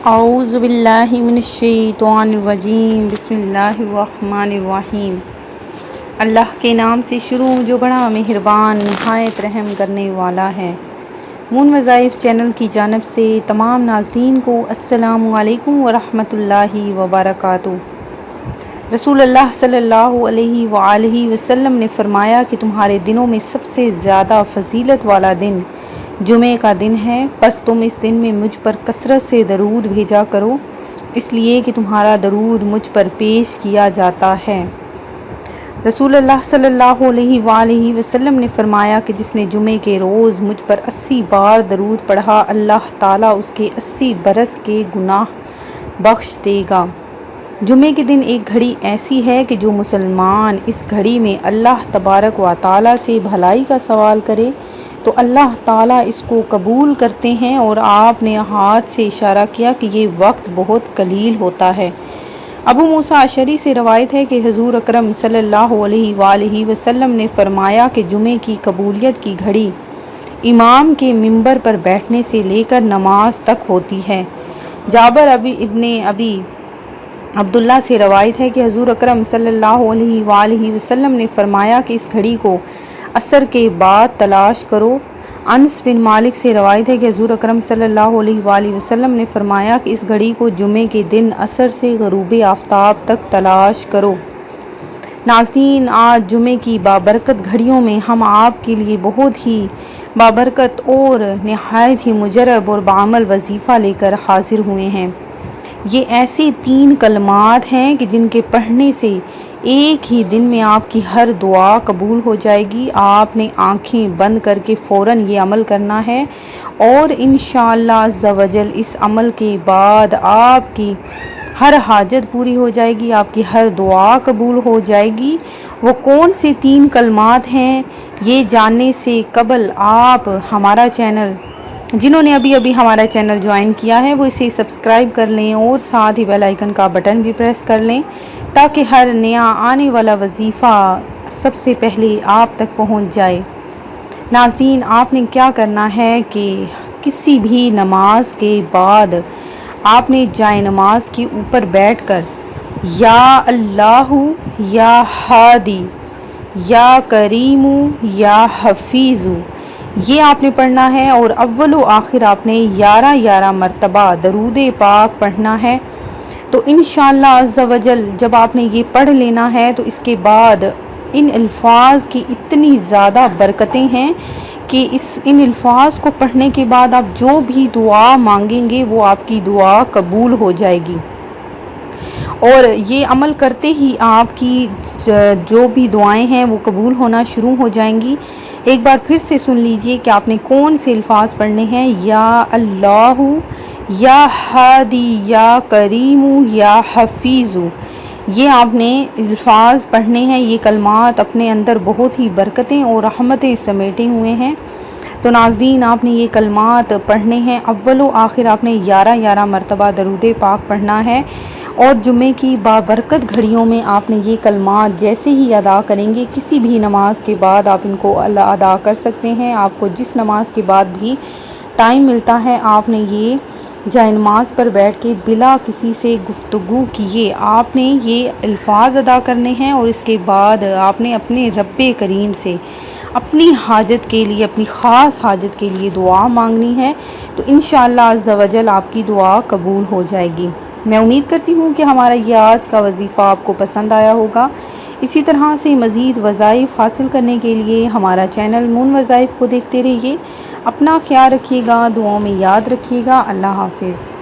اعوذ باللہ من الشیطان الرجیم، بسم اللہ الرحمن الرحیم۔ اللہ کے نام سے شروع جو بڑا مہربان نہایت رحم کرنے والا ہے۔ مون وظائف چینل کی جانب سے تمام ناظرین کو السلام علیکم ورحمۃ اللہ وبرکاتہ۔ رسول اللہ صلی اللہ علیہ وآلہ وسلم نے فرمایا کہ تمہارے دنوں میں سب سے زیادہ فضیلت والا دن جمعے کا دن ہے، پس تم اس دن میں مجھ پر کثرت سے درود بھیجا کرو، اس لیے کہ تمہارا درود مجھ پر پیش کیا جاتا ہے۔ رسول اللہ صلی اللہ علیہ وآلہ وسلم نے فرمایا کہ جس نے جمعے کے روز مجھ پر 80 بار درود پڑھا، اللہ تعالیٰ اس کے 80 برس کے گناہ بخش دے گا۔ جمعے کے دن ایک گھڑی ایسی ہے کہ جو مسلمان اس گھڑی میں اللہ تبارک و تعالیٰ سے بھلائی کا سوال کرے تو اللہ تعالیٰ اس کو قبول کرتے ہیں، اور آپ نے ہاتھ سے اشارہ کیا کہ یہ وقت بہت قلیل ہوتا ہے۔ ابو موسیٰ اشعری سے روایت ہے کہ حضور اکرم صلی اللہ علیہ وآلہ وسلم نے فرمایا کہ جمعے کی قبولیت کی گھڑی امام کے منبر پر بیٹھنے سے لے کر نماز تک ہوتی ہے۔ جابر ابن ابی عبداللہ سے روایت ہے کہ حضور اکرم صلی اللہ علیہ وآلہ وسلم نے فرمایا کہ اس گھڑی کو عصر کے بعد تلاش کرو۔ انس بن مالک سے روایت ہے کہ حضور اکرم صلی اللہ علیہ وآلہ وسلم نے فرمایا کہ اس گھڑی کو جمعے کے دن عصر سے غروب آفتاب تک تلاش کرو۔ ناظرین، آج جمعے کی بابرکت گھڑیوں میں ہم آپ کے لیے بہت ہی بابرکت اور نہایت ہی مجرب اور بعمل وظیفہ لے کر حاضر ہوئے ہیں۔ یہ ایسے 3 کلمات ہیں کہ جن کے پڑھنے سے ایک ہی دن میں آپ کی ہر دعا قبول ہو جائے گی۔ آپ نے آنکھیں بند کر کے فوراً یہ عمل کرنا ہے، اور انشاءاللہ عز و جل اس عمل کے بعد آپ کی ہر حاجت پوری ہو جائے گی، آپ کی ہر دعا قبول ہو جائے گی۔ وہ کون سے 3 کلمات ہیں، یہ جاننے سے قبل آپ ہمارا چینل، جنہوں نے ابھی ہمارا چینل جوائن کیا ہے وہ اسے سبسکرائب کر لیں، اور ساتھ ہی بیل آئیکن کا بٹن بھی پریس کر لیں تاکہ ہر نیا آنے والا وظیفہ سب سے پہلے آپ تک پہنچ جائے۔ ناظرین، آپ نے کیا کرنا ہے کہ کسی بھی نماز کے بعد آپ نے جائے نماز کے اوپر بیٹھ کر یا اللہ یا ہادی یا کریم یا حفیظ یہ آپ نے پڑھنا ہے، اور اول و آخر آپ نے 11 مرتبہ درود پاک پڑھنا ہے۔ تو انشاءاللہ عز و جل جب آپ نے یہ پڑھ لینا ہے تو اس کے بعد ان الفاظ کی اتنی زیادہ برکتیں ہیں کہ ان الفاظ کو پڑھنے کے بعد آپ جو بھی دعا مانگیں گے وہ آپ کی دعا قبول ہو جائے گی، اور یہ عمل کرتے ہی آپ کی جو بھی دعائیں ہیں وہ قبول ہونا شروع ہو جائیں گی۔ ایک بار پھر سے سن لیجئے کہ آپ نے کون سے الفاظ پڑھنے ہیں۔ یا اللہ یا ہادی یا کریم یا حفیظ، یہ آپ نے الفاظ پڑھنے ہیں۔ یہ کلمات اپنے اندر بہت ہی برکتیں اور رحمتیں سمیٹے ہوئے ہیں۔ تو ناظرین، آپ نے یہ کلمات پڑھنے ہیں، اول و آخر آپ نے 11 مرتبہ درود پاک پڑھنا ہے، اور جمعے کی بابرکت گھڑیوں میں آپ نے یہ کلمات جیسے ہی ادا کریں گے، کسی بھی نماز کے بعد آپ ان کو ادا کر سکتے ہیں۔ آپ کو جس نماز کے بعد بھی ٹائم ملتا ہے آپ نے یہ جائے نماز پر بیٹھ کے بلا کسی سے گفتگو کیے آپ نے یہ الفاظ ادا کرنے ہیں، اور اس کے بعد آپ نے اپنے رب کریم سے اپنی حاجت کے لیے، اپنی خاص حاجت کے لیے دعا مانگنی ہے۔ تو انشاءاللہ عز و جل آپ کی دعا قبول ہو جائے گی۔ میں امید کرتی ہوں کہ ہمارا یہ آج کا وظیفہ آپ کو پسند آیا ہوگا۔ اسی طرح سے مزید وظائف حاصل کرنے کے لیے ہمارا چینل مون وظائف کو دیکھتے رہیے۔ اپنا خیال رکھیے گا، دعاؤں میں یاد رکھیے گا۔ اللہ حافظ۔